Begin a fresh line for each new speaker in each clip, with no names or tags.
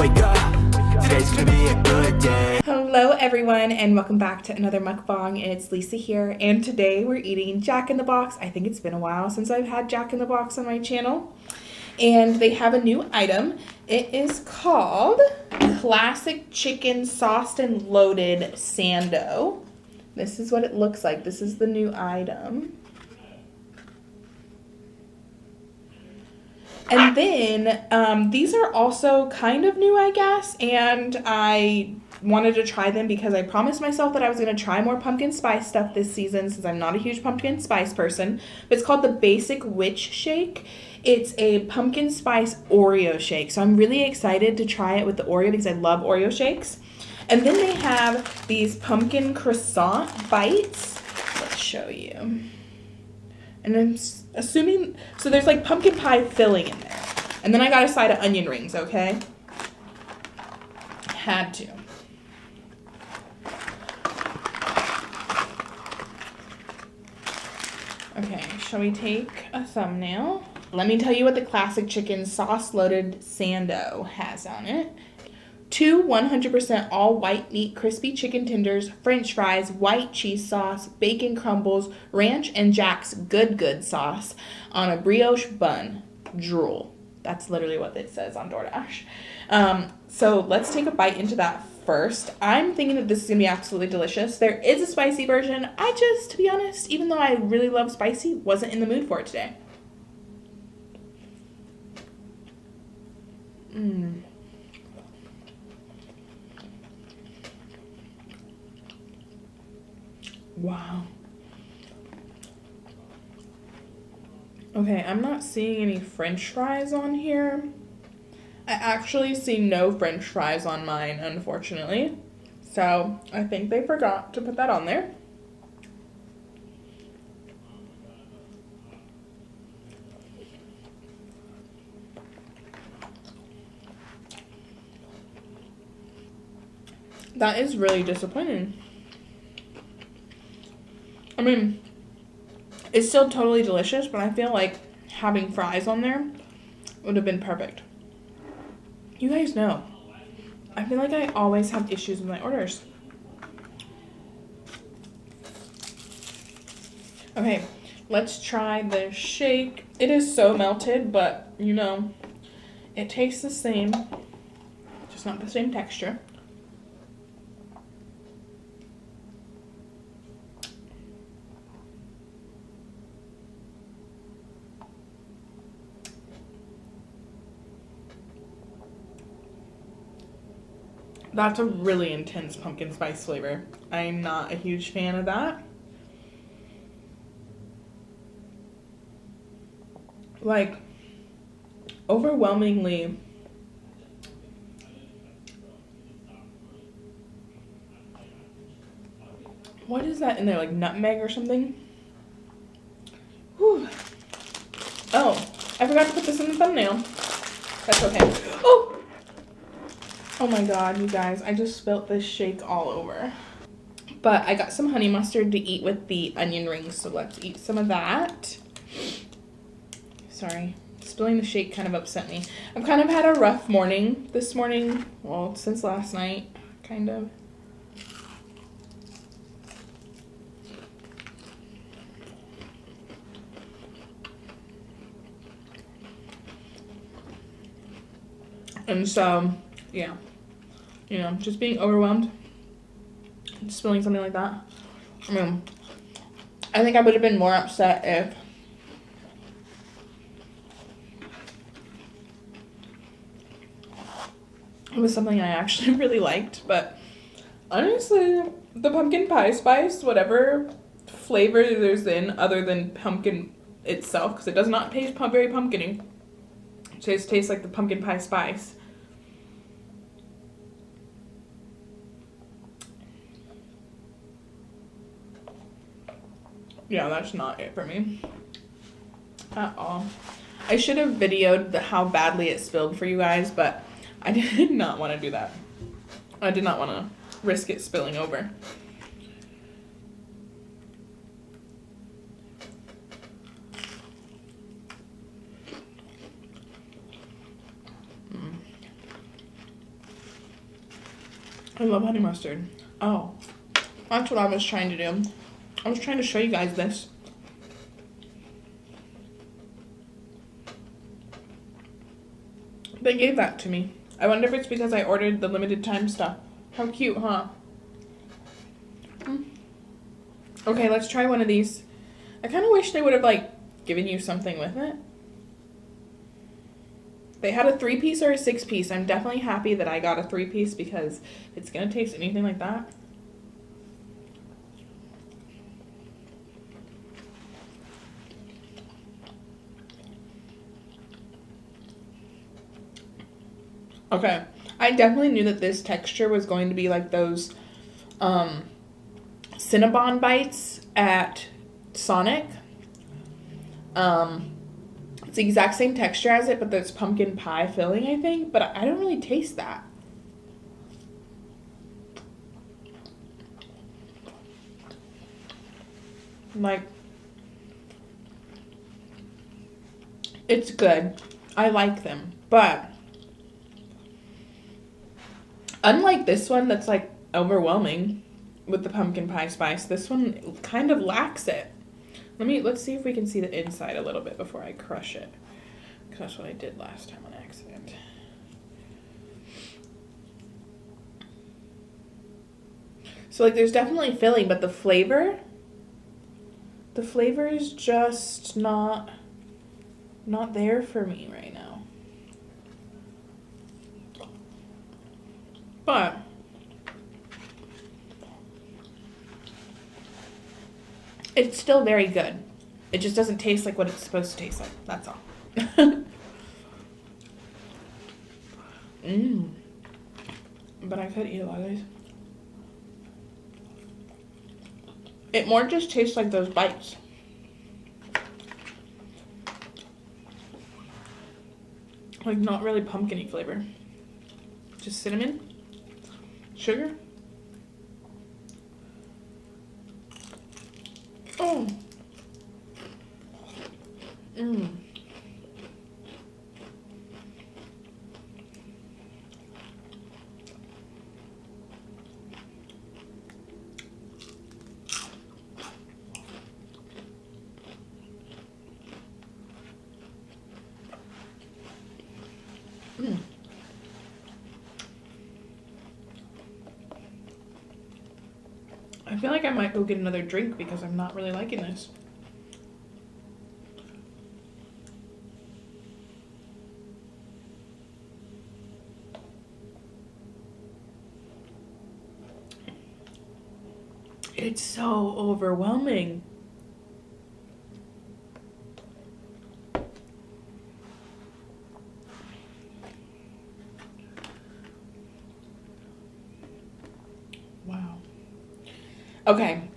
wake up, today's gonna be a good day.
Hello everyone and welcome back to another mukbang. It's Lisa here and today we're eating Jack in the Box. I think it's been a while since I've had Jack in the Box on my channel. And they have a new item. It is called Classic Chicken Sauced and Loaded Sando. This is what it looks like. This is the new item. And then these are also kind of new, I guess, and I wanted to try them because I promised myself that I was going to try more pumpkin spice stuff this season since I'm not a huge pumpkin spice person. But it's called the Basic Witch Shake. It's a pumpkin spice Oreo shake, so I'm really excited to try it with the Oreo because I love Oreo shakes. And then they have these pumpkin croissant bites. Let's show you. And I'm assuming, so there's like pumpkin pie filling in there. And then I got a side of onion rings, okay? Had to. Okay, shall we take a thumbnail? Let me tell you what the Classic Chicken Sauce Loaded Sando has on it. 2 100% all white meat crispy chicken tenders, french fries, white cheese sauce, bacon crumbles, ranch and Jack's good sauce on a brioche bun. Drool. That's literally what it says on DoorDash. So let's take a bite into that first. I'm thinking that this is going to be absolutely delicious. There is a spicy version. I just, to be honest, even though I really love spicy, wasn't in the mood for it today. Wow. Okay, I'm not seeing any french fries on here. I actually see no french fries on mine, unfortunately. So, I think they forgot to put that on there. That is really disappointing. I mean, it's still totally delicious, but I feel like having fries on there would have been perfect. You guys know, I feel like I always have issues with my orders. Okay, let's try the shake. It is so melted, but you know, it tastes the same, just not the same texture. That's a really intense pumpkin spice flavor. I'm not a huge fan of that. Like, overwhelmingly, what is that in there, like nutmeg or something? Whew. Oh, I forgot to put this in the thumbnail. That's okay. Oh my god, you guys, I just spilt this shake all over. But I got some honey mustard to eat with the onion rings, so let's eat some of that. Sorry, spilling the shake kind of upset me. I've kind of had a rough morning this morning, well, since last night, kind of. And so, yeah, you know, just being overwhelmed, spilling something like that. I mean, I think I would have been more upset if it was something I actually really liked. But honestly, the pumpkin pie spice, whatever flavor there's in other than pumpkin itself, because it does not taste very pumpkin-y. It just tastes like the pumpkin pie spice. Yeah, that's not it for me at all. I should have videoed how badly it spilled for you guys, but I did not want to do that. I did not want to risk it spilling over. I love honey mustard. Oh, that's what I was trying to do. I was trying to show you guys this. They gave that to me. I wonder if it's because I ordered the limited time stuff. How cute, huh? Okay, let's try one of these. I kind of wish they would have, like, given you something with it. They had a 3-piece or a 6-piece. I'm definitely happy that I got a 3-piece because it's going to taste anything like that. Okay, I definitely knew that this texture was going to be like those Cinnabon bites at Sonic. It's the exact same texture as it, but there's pumpkin pie filling, I think. But I don't really taste that. Like, it's good. I like them. But unlike this one that's like overwhelming with the pumpkin pie spice, this one kind of lacks it. Let's see if we can see the inside a little bit before I crush it. Because that's what I did last time on accident. So like there's definitely filling, but the flavor is just not there for me right now. But it's still very good. It just doesn't taste like what it's supposed to taste like. That's all. But I could eat a lot of these. It more just tastes like those bites. Like not really pumpkin-y flavor. Just cinnamon, sugar. Oh. I feel like I might go get another drink because I'm not really liking this. It's so overwhelming. Wow. Okay,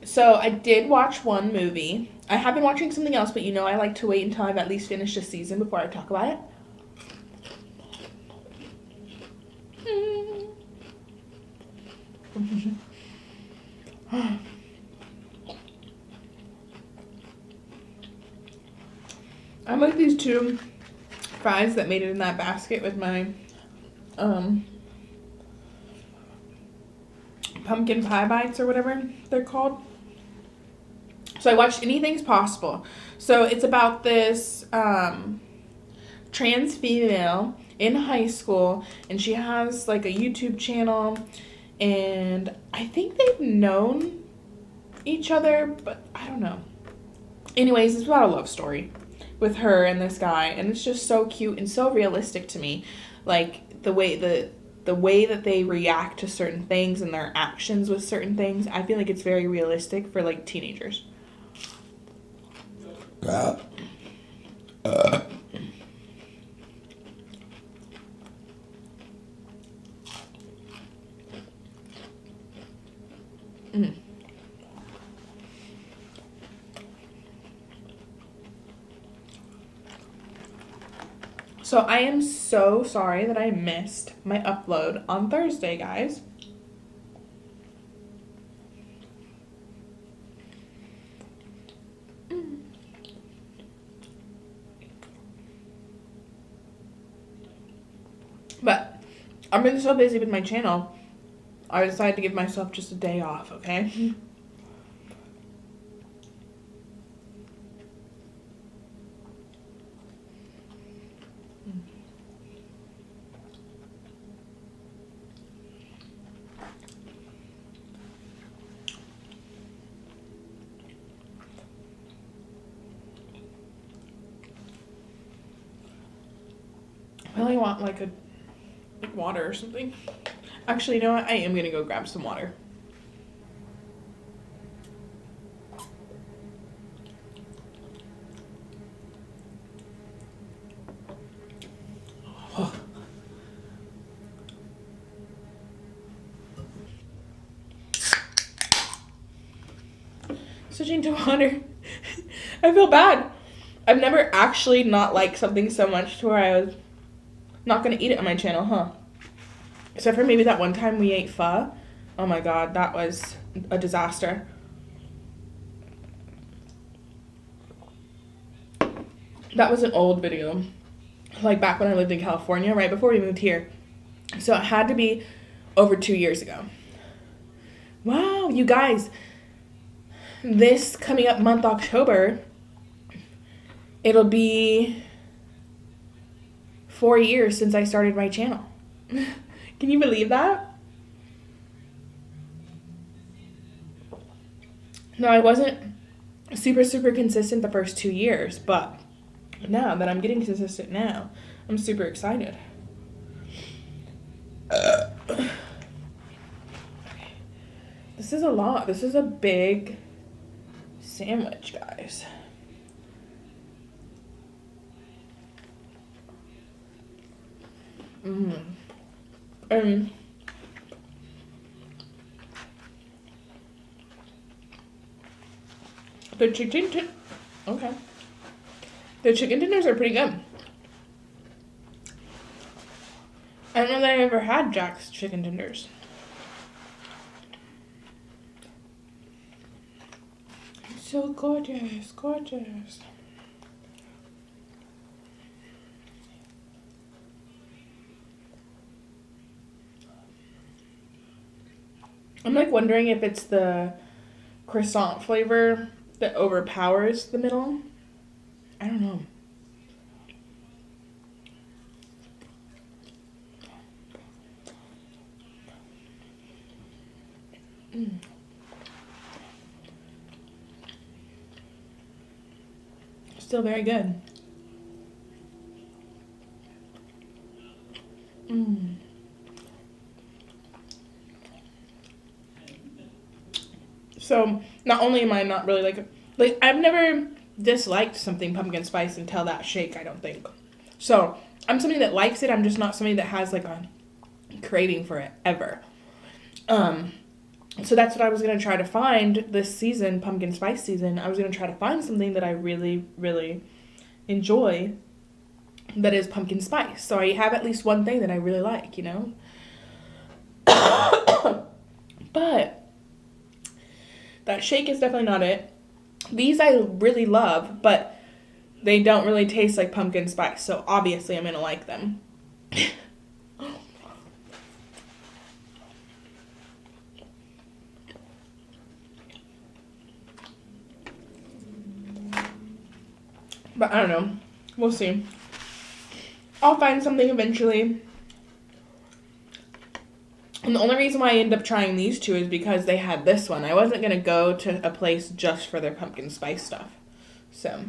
so I did watch one movie. I have been watching something else, but you know I like to wait until I've at least finished a season before I talk about it. I like these two fries that made it in that basket with my pumpkin pie bites or whatever they're called. So I watched Anything's Possible. So it's about this trans female in high school, and she has like a YouTube channel, and I think they've known each other, but I don't know. Anyways, it's about a love story with her and this guy, and it's just so cute and so realistic to me. Like the way that they react to certain things and their actions with certain things, I feel like it's very realistic for like teenagers. So I am so sorry that I missed my upload on Thursday, guys. But I've been so busy with my channel I decided to give myself just a day off, okay? I really want like water or something. Actually, you know what? I am gonna go grab some water. Switching to water. I feel bad. I've never actually not liked something so much to where I was not gonna eat it on my channel, huh? Except for maybe that one time we ate pho. Oh my god, that was a disaster. That was an old video. Like back when I lived in California, right before we moved here. So it had to be over 2 years ago. Wow, you guys. This coming up month, October, it'll be 4 years since I started my channel. Can you believe that? No, I wasn't super consistent the first 2 years, but now that I'm getting consistent now, I'm super excited. This is a lot. This is a big sandwich, guys. The chicken okay. The chicken tenders are pretty good. I don't know that I ever had Jack's chicken tenders. So gorgeous, gorgeous. I'm like wondering if it's the croissant flavor that overpowers the middle. I don't know. Still very good. So not only am I not really like I've never disliked something pumpkin spice until that shake, I don't think. So I'm somebody that likes it. I'm just not somebody that has like a craving for it ever. So that's what I was gonna try to find this season, pumpkin spice season. I was gonna try to find something that I really enjoy that is pumpkin spice. So I have at least one thing that I really like, you know? But that shake is definitely not it. These I really love, but they don't really taste like pumpkin spice. So obviously I'm gonna like them. But I don't know. We'll see. I'll find something eventually. And the only reason why I ended up trying these two is because they had this one. I wasn't going to go to a place just for their pumpkin spice stuff. So.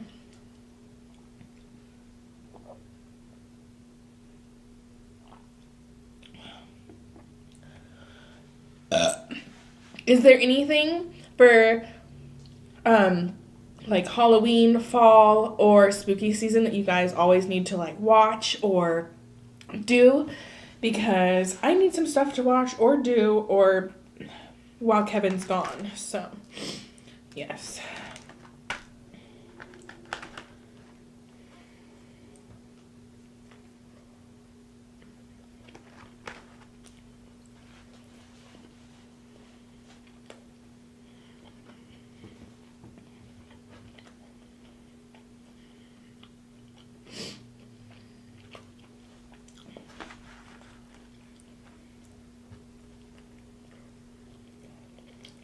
Is there anything for like Halloween, fall, or spooky season that you guys always need to like watch or do? Because I need some stuff to watch or do or while Kevin's gone. So, yes.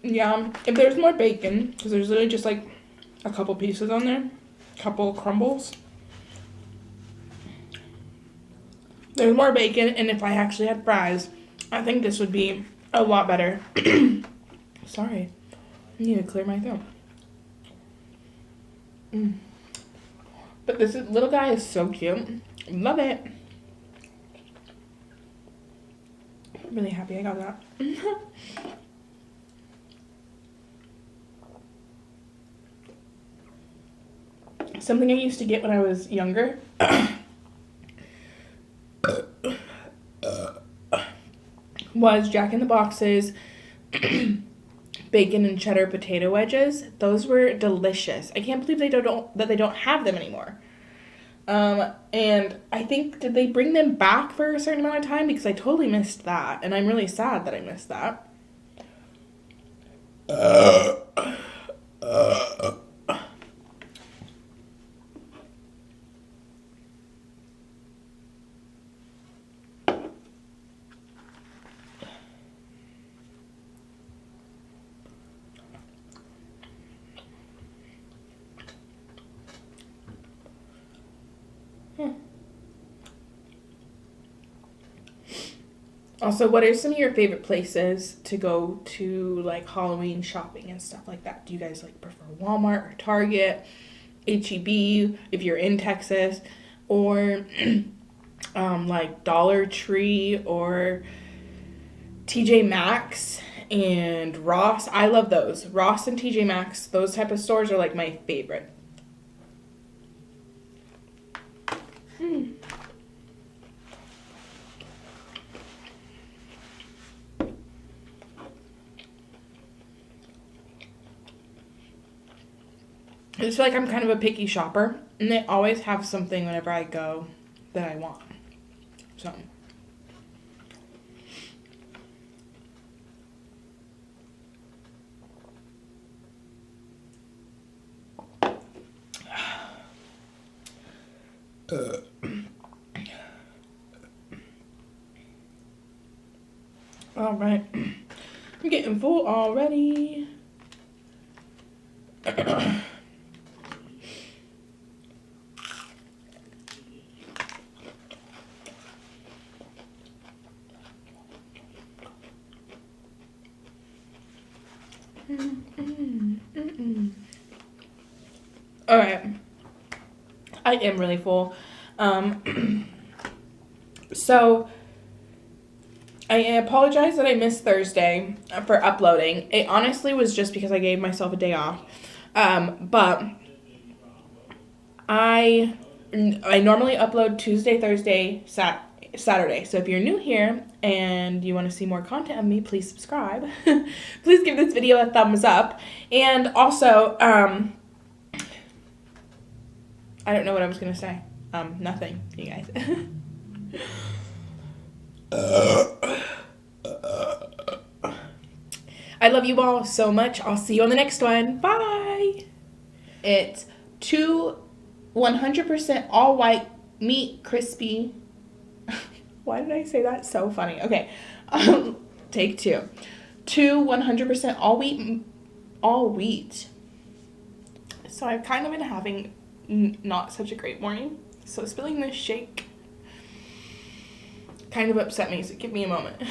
Yeah, if there's more bacon, because there's literally just like a couple pieces on there, couple crumbles. There's more bacon, and if I actually had fries, I think this would be a lot better. Sorry, I need to clear my throat. But this little guy is so cute. Love it. I'm really happy I got that. Something I used to get when I was younger was Jack in the Box's bacon and cheddar potato wedges. Those were delicious. I can't believe they don't have them anymore. And I think, did they bring them back for a certain amount of time? Because I totally missed that, and I'm really sad that I missed that. Also, what are some of your favorite places to go to, like, Halloween shopping and stuff like that? Do you guys, like, prefer Walmart or Target, H-E-B, if you're in Texas, or, like, Dollar Tree or TJ Maxx and Ross? I love those. Ross and TJ Maxx, those type of stores are, like, my favorite. I just feel like I'm kind of a picky shopper, and they always have something whenever I go that I want. So. All right. I'm getting full already. All right. I am really full. So I apologize that I missed Thursday for uploading. It honestly was just because I gave myself a day off. But I normally upload Tuesday, Thursday, Saturday. So if you're new here and you want to see more content of me, please subscribe. Please give this video a thumbs up. And also, I don't know what I was going to say. Nothing, you guys. I love you all so much. I'll see you on the next one. Bye. It's 2 100% all white meat crispy. Why did I say that? So funny. Okay. Take 2. 2 100% all wheat. So I've kind of been having not such a great morning. So spilling this shake kind of upset me. So give me a moment.